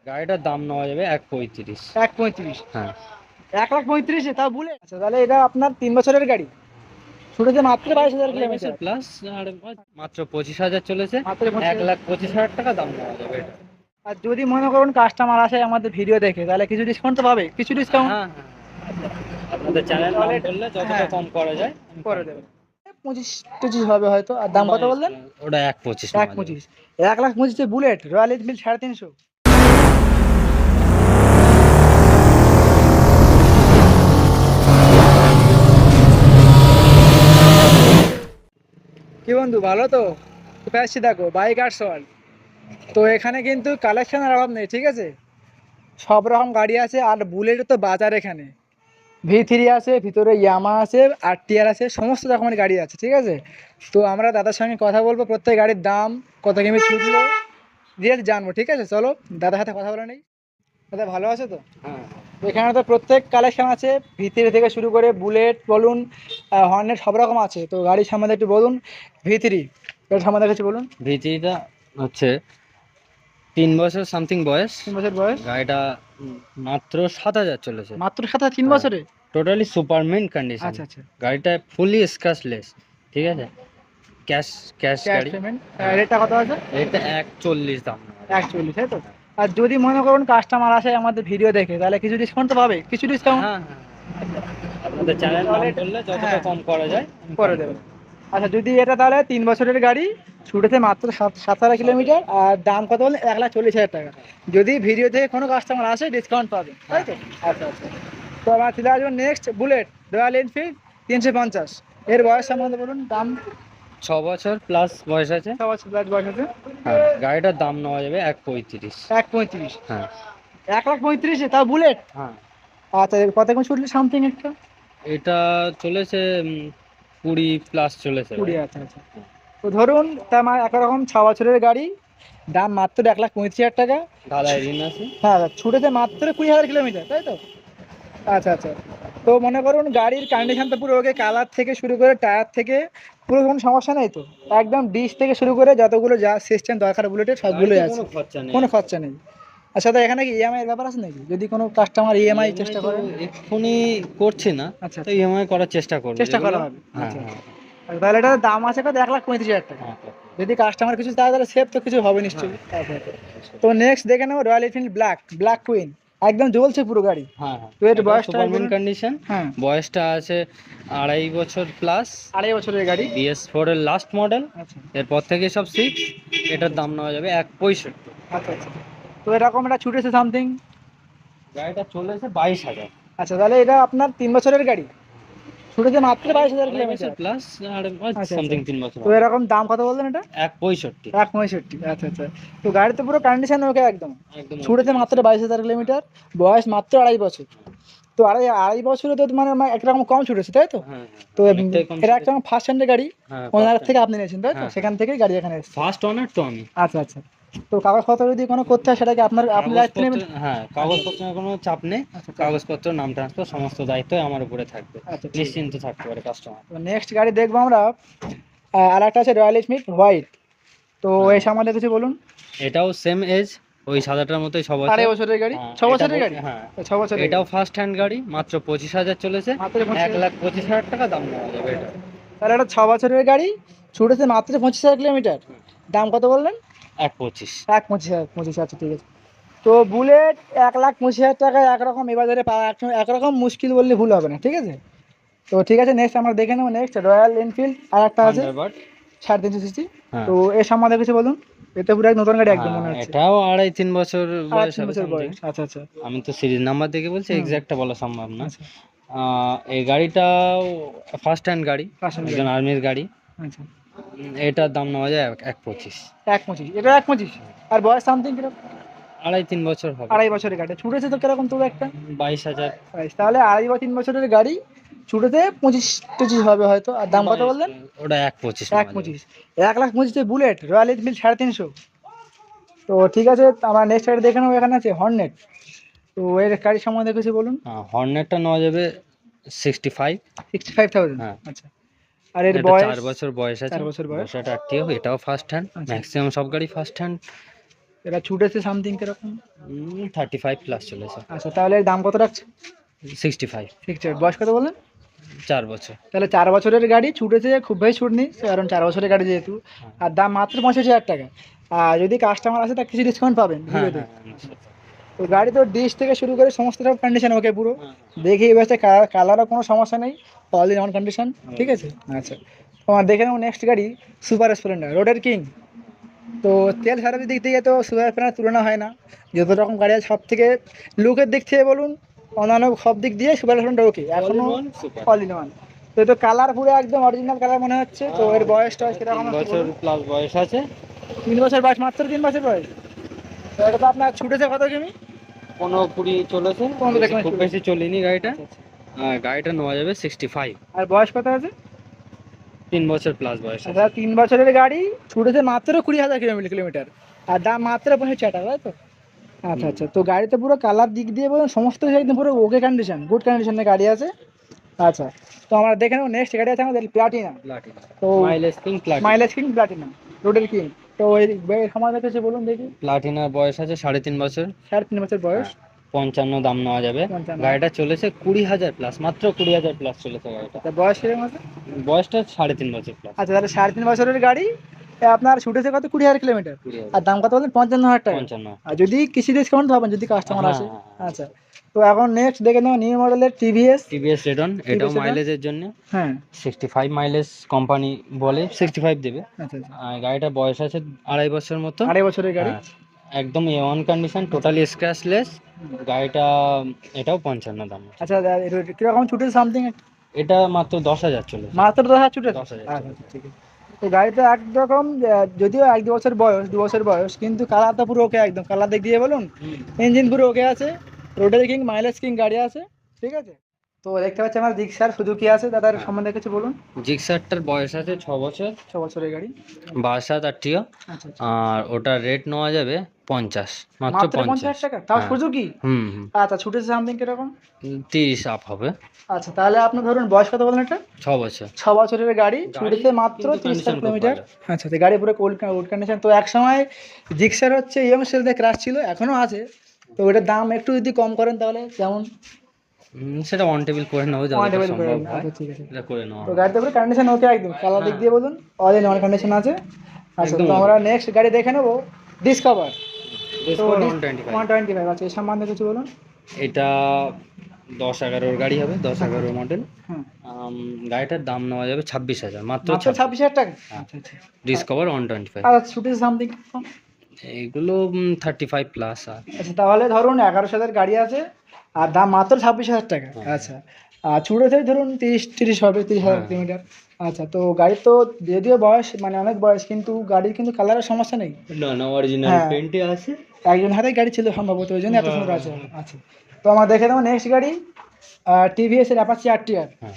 গাড়িটার দাম নেওয়া যাবে 1.35। 1.35? হ্যাঁ। 1,35,000 তাও বুলেট? আচ্ছা, তাহলে এটা আপনার 3 বছরের গাড়ি, ছুটেছে মাত্র 22,000 আড়াই বছর কিলোমিটার। প্লাস। আর মাত্র 25,000 চলেছে। মাত্র 25,000। 1,25,000 টাকা দাম নেওয়া যাবে এটা। আর যদি মনে করুন কাস্টমার আসে আমাদের ভিডিও দেখে, তাহলে কিছু ডিসকাউন্ট তো পাবে, কিছু ডিসকাউন্ট? হ্যাঁ হ্যাঁ। আপনাদের চ্যানেল তাহলে নাম করলে যতটা হ্যাঁ, কম করা যায় আমি কম করে করব। দেবেন। 25-25 হবে হয়তো। আর দাম কত 22, বললেন? ওটা 1.25 এক নেওয়া যাবে। পঁচিশ 1,25,000 বুলেট রয়্যাল এনফিল্ড 350। কি বন্ধু, ভালো তো? আসছি দেখো, বাইক আর সল। তো এখানে কিন্তু কালেকশনের অভাব নেই, ঠিক আছে? সব রকম গাড়ি আছে, আর বুলেটের তো বাজার এখানে। V3 আছে, ভিতরে ইয়ামা আছে, RTR আছে, সমস্ত রকমের গাড়ি আছে, ঠিক আছে? তো আমরা দাদার সঙ্গে কথা বলবো, প্রত্যেক গাড়ির দাম কত কিমি ছুটলো ডিটেলস জানবো, ঠিক আছে? চলো দাদার সাথে কথা বলে নেই। দাদা ভালো আছে তো? হ্যাঁ। এখানে তো প্রত্যেক কালেকশন আছে, V3 থেকে শুরু করে বুলেট বলুন, হর্নেট, সব রকম আছে। তো গাড়ির সম্বন্ধে একটু বলুন। V3 এর সম্বন্ধে কিছু বলুন। ভিজিটা হচ্ছে 3 বছর সামথিং বয়স। 3 বছর বয়স? গাড়িটা মাত্র 7,000 চলেছে। মাত্র 7 তিন হ্যাঁ, বছরে? Totally super mint condition. আচ্ছা আচ্ছা। গাড়িটা ফুলি স্ক্র্যাচলেস, ঠিক আছে। ক্যাশ ক্যাশ ক্যাশ গাড়ি। পেমেন্ট? হ্যাঁ। রেটটা কত আছে? এটা 1.40 দাম নেওয়া যাবে। 1,40, তাই তো? আর যদি মনে করুন কাস্টমার আসে আমাদের ভিডিও দেখে, তাহলে কিছু ডিসকাউন্ট তো পাবে, কিছু ডিসকাউন্ট? হ্যাঁ হ্যাঁ। আপনাদের চ্যানেল নাম তাহলে করলে যতটা হ্যাঁ, কম করা যায় আমি করে কম দেবেন। করব। আচ্ছা, যদি এটা তাহলে 3 বছরের গাড়ি, ছুটেছে মাত্র 7,000 কিলোমিটার, আর দাম কত বলেন? 1,40,000 টাকা। যদি ভিডিও থেকে কোনো কাস্টমার আসে ডিসকাউন্ট পাবে, তাই হ্যাঁ তো? হ্যাঁ। আচ্ছা আচ্ছা। তো আমার চলে আসবো নেক্সট, বুলেট রয়্যাল এনফিল্ড 350। এর বয়স সম্বন্ধে বলুন, দাম? 6 বছর প্লাস বয়স আছে। 6 বছর প্লাস বয়স আছে। হ্যাঁ, গাড়িটার দাম নেওয়া যাবে 1.35। 1,35? হ্যাঁ। 1,35,000 তাও বুলেট? হ্যাঁ, আচ্ছা, কত কোন ছুটলে সামথিং একটা? এটা চলেছে 20 প্লাস চলেছে 20? ভাই। আচ্ছা আচ্ছা। তো ধরুন তার মানে একরকম 6 বছরের গাড়ি, দাম মাত্র 1,35,000 টাকা। ঢালাই ঋণ আছে। হ্যাঁ, ছুটেছে মাত্র 20,000 কিলোমিটার, তাই তো? আচ্ছা আচ্ছা। তো মনে করুন গাড়ির কন্ডিশন তো পুরো ওকে, কালার থেকে শুরু করে টায়ার থেকে পুরো কোনো সমস্যা নেই তো? একদম ডিশ থেকে শুরু করে যতগুলো যা সিস্টেম দরকার বুলেটের সবগুলোই গাড়িতে আছে, কোনো খরচা নেই কোনো এখন। খরচা নেই। আচ্ছা, তো এখানে কি ইএমআই এর ব্যাপার আছে নাকি, যদি কোনো কাস্টমার ইএমআই ইএমআই চেষ্টা তো করেন? এক্ষুনি করছি না। আচ্ছা তো আচ্ছা, ইএমআই করার চেষ্টা করবো চেষ্টা যেগুলো। করা হবে। হ্যাঁ আচ্ছা হ্যাঁ। আচ্ছা। আর তাহলে এটার দাম আছে কত? 1,35,000 টাকা। হ্যাঁ যদি কাস্টমার কিছু চায় তাহলে সেভ তো কিছু হবে হ্যাঁ নিশ্চয়ই। আচ্ছা আচ্ছা। হ্যাঁ। তো নেক্সট দেখে নেবো royal Enfield black, black queen, একদম জ্বলছে পুরো গাড়ি। হ্যাঁ হ্যাঁ, তো এর এটাও বয়সটা সুপারমেন্ট বলুন। কন্ডিশন। হ্যাঁ, বয়সটা আছে 2.5 বছর প্লাস। 2.5 বছরের গাড়ি। BS4 এর লাস্ট মডেল। আচ্ছা এরপর থেকে সব 6। এটার আচ্ছা দাম আচ্ছা। নেওয়া যাবে 1.65। আচ্ছা আচ্ছা। তো এরকম এটা ছুটেছে সামথিং? গাড়িটা চলেছে 22,000। আচ্ছা, তাহলে এটা আপনার 3 বছরের গাড়ি, ছুটেছে মাত্র আড়াই 22,000 আড়াই বছর কিলোমিটার। প্লাস। আর আচ্ছা আচ্ছা। সামথিং 3 বছর তো হবে। এরকম দাম কত বললেন এটা? 1.65। 1,65? আচ্ছা আচ্ছা। তো গাড়ি তো পুরো কন্ডিশন ওকে একদম, একদম ওকে ছুটেছে মাত্র কন্ডিশন। 22,000 কিলোমিটার, বয়স মাত্র 2.5 বছর। তো আড়াই আড়াই বছরে তো মানে একরকম কম ছুটেছে, তাই তো? হ্যাঁ হ্যাঁ তো হ্যাঁ, অনেকটাই কম এটা ছিল। একটা ফার্স্ট হ্যান্ডের গাড়ি, হ্যাঁ, ফার্স্ট ওনার টাইম। থেকে আপনি নিয়েছেন, তাই তো? হ্যাঁ হ্যাঁ। সেখান থেকেই গাড়ি এখানে এসেছে। ফার্স্ট ওনার তো আমি। আচ্ছা আচ্ছা। তো কাগজপত্র যদি কোনো করতে হয় সেটা কি আপনার, আপনি দায়িত্ব কাগজপত্র, নেবেন? হ্যাঁ, আচ্ছা কাগজপত্রের কোনো চাপ নেই। আচ্ছা, আচ্ছা। কাগজপত্র, নাম ট্রান্সফার সমস্ত দায়িত্ব আমার উপরে থাকবে। আচ্ছা, ঠিক আছে। নিশ্চিন্ত থাকতে পারে কাস্টমার। তো নেক্সট গাড়ি দেখবো আমরা, আর একটা আছে রয়্যাল এনফিল্ড হোয়াইট। তো হ্যাঁ, এই সম্বন্ধে কিছু বলুন। এটাও সেম এজ, ওই সাদাটার মতোই 6 বছর। 2.5 বছরের গাড়ি? হ্যাঁ, 6 বছরের গাড়ি? হ্যাঁ, 6 বছরের এটাও গাড়ি। ফার্স্ট হ্যান্ড গাড়ি, মাত্র 25,000 চলেছে। মাত্র 25,000? 1,25,000 টাকা দাম নেওয়া যাবে এটা। তাহলে এটা 6 বছরের গাড়ি, ছুটেছে মাত্র 25,000 কিলোমিটার, দাম কত বললেন? 1.25। 1,25,000? 25, আচ্ছা ঠিক আছে। তো বুলেট 1,25,000 টাকায় একরকম এ বাজারে পাওয়া একরকম মুশকিল বললে ভুল হবে না, ঠিক আছে? তো ঠিক আছে, নেক্সট আমরা দেখে নেবো। নেক্সট রয়্যাল এনফিল্ড আর একটা আছে থান্ডারবার্ড। 350 সিসি। হ্যাঁ তো এর সম্বন্ধে কিছু বলুন। এটা পুরো এক নতুন গাড়ি একদম হ্যাঁ, মনে হচ্ছে। এটাও 2.5-3 বছর আর বয়স 3 হবে বছর সামথিং। বয়স? আচ্ছা আচ্ছা। আমি তো সিরিজ নাম্বার দেখে বলছি, হুম। এক্সাক্টটা বলা সম্ভব না। আচ্ছা, এই গাড়িটাও ফার্স্ট হ্যান্ড গাড়ি, পার্সোনাল একজন গাড়ি। আর্মির গাড়ি। আচ্ছা। এটার দাম নেওয়া যায় 1.25। 1,25? এটা 1,25? আর বয়স সামথিং কিরকম? 2.5-3 বছর হবে। 2.5 বছরের গাড়ি, ছুটেছে তো কিরকম তবু একটা? 22,000। তাহলে 2.5 বা 3 বছরের গাড়ি, ছুটেছে 25-25 হবে হয়তো। আর দাম কত 22, বললেন? ওটা 1.25 নেওয়া যাবে। 1,25? 1,25,000 বুলেট রয়্যাল এনফিল্ড 350। তো ঠিক আছে, আমরা নেক্সট গাড়ি দেখে নেবো। এখানে আছে হর্নেট। তো এর গাড়ির সম্বন্ধে কিছু বলুন। হর্নেটটা নেওয়া যাবে 65। 65,000? হ্যাঁ, আচ্ছা। আর এর এটা বয়স? 4 বছর বয়স আছে। 4 বছর বয়স। বসাটা আটটিও, এটাও ফার্স্ট হ্যান্ড। আচ্ছা। ম্যাক্সিমাম সব গাড়ি ফার্স্ট হ্যান্ড। এটা ছুটেছে সামথিং কিরকম? 35+ চলেছে। আচ্ছা, তাহলে এর দাম কত রাখছে? 65। 68। বয়স কত বললেন? 4 বছর। তাহলে 4 বছরের গাড়ি, ছুটেছে খুব বেশি ছুট নেই, কারণ 4 বছরের গাড়ি যেহেতু। হ্যাঁ আর দাম মাত্র 85,000 টাকা। আর যদি কাস্টমার আসে তার কিছু ডিসকাউন্ট পাবেন হ্যাঁ ভিডিওতে। হ্যাঁ নিশ্চয়ই। তো গাড়ি তো ডিশ থেকে শুরু করে সমস্ত সব কন্ডিশন ওকে পুরো। হ্যাঁ দেখি এই বাসে কালারও কোনো সমস্যা নেই, অল ইন অন কন্ডিশন, ঠিক আছে। আচ্ছা, তোমার দেখে নেবো নেক্সট গাড়ি, সুপার স্প্লেন্ডার, রোডের কিং। তো তেল সার্ভিস দিক থেকে তো সুপার স্প্লেন্ডার তুলনা হয় না। যত রকম গাড়ি আছে সব থেকে লুকের দিক থেকে বলুন, অন্যান্য সব দিক দিয়ে সুপার স্প্লেন্ডার ওকে এখনো সুপার। All in one. তো তো কালার পুরো একদম অরিজিনাল কালার মনে হচ্ছে। তো এর বয়সটা সেরকম 3 বছর প্লাস বয়স আছে। 3 বছর বয়স, মাত্র 3 বছর বয়স। তো এটা তো আপনার ছুটেছে কত কিমি? 15-20 চলেছে। 15 দেখলাম খুব চলেছে। বেশি চলেনি গাড়িটা। আচ্ছা, আচ্ছা। গাড়িটা নেওয়া যাবে 65। আর বয়স কত আছে? 3 বছর প্লাস বয়স আছে। আচ্ছা, 3 বছরের গাড়ি, ছুটেছে মাত্র 20,000 কিলোমিটার। আর দাম মাত্র 65 টাকা, তাই তো? আচ্ছা আচ্ছা, তো গাড়িতে পুরো কালার দিক দিয়ে বলুন সমস্ত কিছু একদম পুরো ওকে কন্ডিশন, গুড কন্ডিশনের গাড়ি আছে। আচ্ছা, তো আমরা দেখে নেবো নেক্সট গাড়ি আছে আমাদের প্লাটিনা। প্লাটিনা। তো mileage king Platina. Mileage king Platina, রোডের কিং। তো এই আমাদের কাছে বলুন দেখি। প্লাটিনার বয়স আছে 3.5 বছর। 3.5 বছর বয়স। 55 দাম নেওয়া যাবে। 55। গাড়িটা চলেছে 20,000 প্লাস, মাত্র 20,000 প্লাস চলেছে গাড়িটা। তা বয়স কিরকম আছে? বয়সটা 3.5 বছর প্লাস। আচ্ছা, তাহলে 3.5 বছরের গাড়ি, আপনার ছুটেছে কত? 20,000 কিলোমিটার। 20,000। আর দাম কত বলেন? 55,000 টাকা। 55। আর যদি কিছু ডিসকাউন্ট পাবেন যদি কাস্টমার হ্যাঁ, আসে। হ্যাঁ, হ্যাঁ। আচ্ছা, তো এখন নেক্সট দেখে নেবো নিউ মডেলের টিভিএস। টিভিএস রেডন, এটাও Sedan? মাইলেজের জন্য। হ্যাঁ। 65 মাইলেজ কোম্পানি বলে 65 দেবে। আচ্ছা আচ্ছা, আর গাড়িটার বয়স আছে 2.5 বছর মতো। 2.5 বছরের গাড়ি। হ্যাঁ, একদম A1 কন্ডিশন, টোটালি স্ক্র্যাচলেস গাড়িটা। এটাও 55 দাম আছে। আচ্ছা, কিরকম ছুটেছে সামথিং? এটা মাত্র 10,000 চলেছে। মাত্র 10,000 ছুটেছে। 10,000 আচ্ছা আচ্ছা, ঠিক আছে। তো গাড়িটা একরকম, যদিও 1-2 বছর বয়স, 2 বছর বয়স, কিন্তু কালারটা পুরো ওকে একদম, কালার দিক দিয়ে বলুন ইঞ্জিন পুরো ওকে আছে। রোডের কিং, মাইলেজ কিং গাড়ি আছে, ঠিক আছে। তো দেখতে পাচ্ছি আমার জিক্সার সুজুকি আছে, দাদার সম্বন্ধে কিছু বলুন। জিক্সারটার বয়স আছে 6 বছর। 6 বছরের গাড়ি। 62 আরটিও। আচ্ছা আচ্ছা, আর ওটার রেট নেওয়া যাবে 50, মাত্র মাত্র 50 টাকা, তাও হ্যাঁ। সুজুকি। হুম হুম। আচ্ছা, ছুটেছে সামথিং কিরকম? 30 আপ হবে। আচ্ছা, তাহলে আপনি ধরুন বয়স কত বলেন এটা? 6 বছর। 6 বছরের গাড়ি, ছুটেছে মাত্র কিন্তু 30 condition খুব কিলোমিটার। ভালো। আচ্ছা, তো গাড়ি পুরো ওল্ড কন্ডিশন। তো এক সময় জিক্সার হচ্ছে ইয়ং সেলদের ক্রাশ ছিল, এখনো আছে। তো ওটার দাম একটু যদি কম করেন তাহলে কেমন? সেটা অন টেবিল করে নেবো যতটা অনেক করে সম্ভব নেন। হয়। আচ্ছা, ঠিক আছে। এটা করে নেওয়া তো হবে। গাড়িতে পুরো কন্ডিশন ওকে একদম, কালার দিক দিয়ে বলুন অল ইন ওয়ান কন্ডিশন আছে। আচ্ছা, একদম তো okay। আমরা নেক্সট গাড়ি দেখে নেবো ডিসকভার। তো Discover 125। 125 আছে, এর সম্বন্ধে কিছু বলুন। এটা 10-11 গাড়ি হবে, 10-11 মডেল। হুম, গাড়িটার দাম নেওয়া যাবে 26,000, মাত্র মাত্র 26,000 টাকা। হ্যাঁ। আচ্ছা আচ্ছা, ডিসকভার 125। আচ্ছা ছুটেছে সামথিং। এইগুলো 35 প্লাস। আর আচ্ছা, তাহলে ধরুন 11,000 গাড়ি আছে, আর দাম মাত্র 26,000 টাকা। হ্যাঁ। আচ্ছা, আর ছুটেছে ধরুন 30 হবে, 30,000 হ্যাঁ। কিলোমিটার। আচ্ছা, তো গাড়ির তো যদিও বয়স মানে অনেক বয়স, কিন্তু গাড়ির কিন্তু কালারের সমস্যা নেই। না না, অরিজিনাল হ্যাঁ। পেন্টে আছে। একজন হাতেই গাড়ি ছিল সম্ভবত, ওই জন্য এত হ্যাঁ, সুন্দর আছে। হ্যাঁ, আচ্ছা, তো আমরা দেখে দেবো নেক্সট গাড়ি, টিভিএস এর অ্যাপাচি RTR। হ্যাঁ।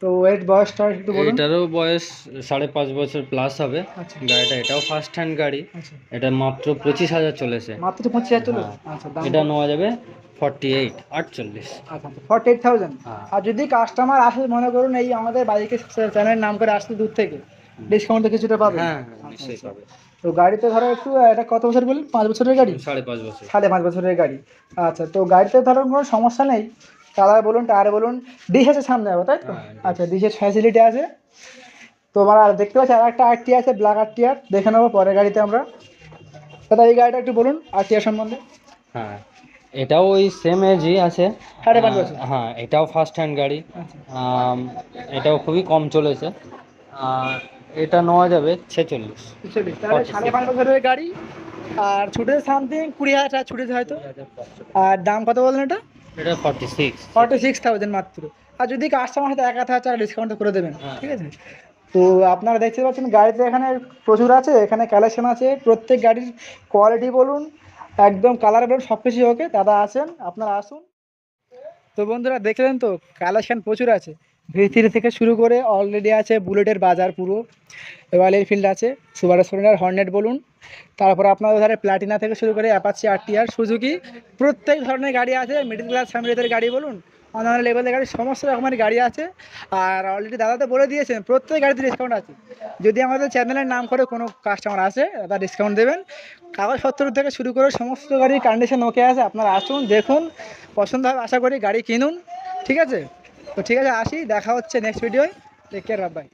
তো এর বয়সটা একটু বলুন। এটারও বয়স 5.5 বছর প্লাস হবে। আচ্ছা গাড়িটা এটাও ফার্স্ট হ্যান্ড গাড়ি। আচ্ছা, এটা মাত্র 25,000 চলেছে। মাত্র 25,000 চলে। হ্যাঁ। আচ্ছা, দাম এটা নেওয়া যাবে 48, 48। আচ্ছা 48,000। হ্যাঁ। আর যদি কাস্টমার আসে, মনে করুন এই আমাদের বাইকের চ্যানেলের নাম করে আসলে দূর থেকে, ডিসকাউন্ট তো কিছুটা পাবে। হ্যাঁ হ্যাঁ, নিশ্চয়ই পাবে। তো গাড়িতে ধরো একটু, এটা কত বছর বলুন? 5 বছরের গাড়ি। 5.5 বছর। 5.5 বছরের গাড়ি। আচ্ছা, তো গাড়িতে ধরুন কোনো সমস্যা নেই, কালার বলুন, টায়ার বলুন, ডিশ আছে সামনে হবে, তাই তো? হ্যাঁ, আচ্ছা, ডিশের ফ্যাসিলিটি আছে। তো আমরা আর দেখতে পাচ্ছি আর একটা RTR আছে, ব্ল্যাক RTR, দেখে নেবো পরের গাড়িতে আমরা। দাদা এই গাড়িটা একটু বলুন RTR সম্বন্ধে। হ্যাঁ, এটাও ওই সেম এজই আছে। 5.5 বছর। হ্যাঁ, এটাও ফার্স্ট হ্যান্ড গাড়ি। আচ্ছা, এটাও খুবই কম চলেছে। আর এটা নেওয়া যাবে 46। তাহলে 5.5 বছরের গাড়ি, আর ছুটেছে সামথিং 20,000 টাকা ছুটেছে হয়তো। আর দাম কত বললেন এটা? এটা 46। 46,000 মাত্র। আর যদি কাস্টমার সাথে 1,000 টাকা ডিসকাউন্ট করে দেবেন, হ্যাঁ। ঠিক আছে। তো আপনারা দেখতে পাচ্ছেন গাড়িতে এখানে প্রচুর আছে, এখানে কালেকশন আছে, প্রত্যেক গাড়ির কোয়ালিটি বলুন, একদম কালার বলুন, সব কিছু ওকে। দাদা আছেন, আপনারা আসুন। তো বন্ধুরা দেখলেন তো, কালেকশন প্রচুর আছে। V3 থেকে শুরু করে অলরেডি আছে বুলেটের বাজার পুরো, রয়্যাল এনফিল্ড আছে, সুপার স্প্লেন্ডার, হর্নেট বলুন, তারপর আপনাদের ধারে প্লাটিনা থেকে শুরু করে অ্যাপাচি RTR, সুজুকি, প্রত্যেক ধরনের গাড়ি আছে। মিডল ক্লাস ফ্যামিলিদের গাড়ি বলুন, অন্যান্য লেভেলের গাড়ি সমস্ত রকমের গাড়ি আছে। আর অলরেডি দাদা তো বলে দিয়েছেন প্রত্যেক গাড়িতে ডিসকাউন্ট আছে। যদি আমাদের চ্যানেলের নাম করে কোনো কাস্টমার আসে দাদা ডিসকাউন্ট দেবেন। কাগজপত্র থেকে শুরু করে সমস্ত গাড়ির কন্ডিশন ওকে আছে, আপনারা আসুন দেখুন, পছন্দ হবে আশা করি গাড়ি কিনুন। ঠিক আছে, তো ঠিক আছে আসি, দেখা হচ্ছে নেক্সট ভিডিওয়। Take care, by.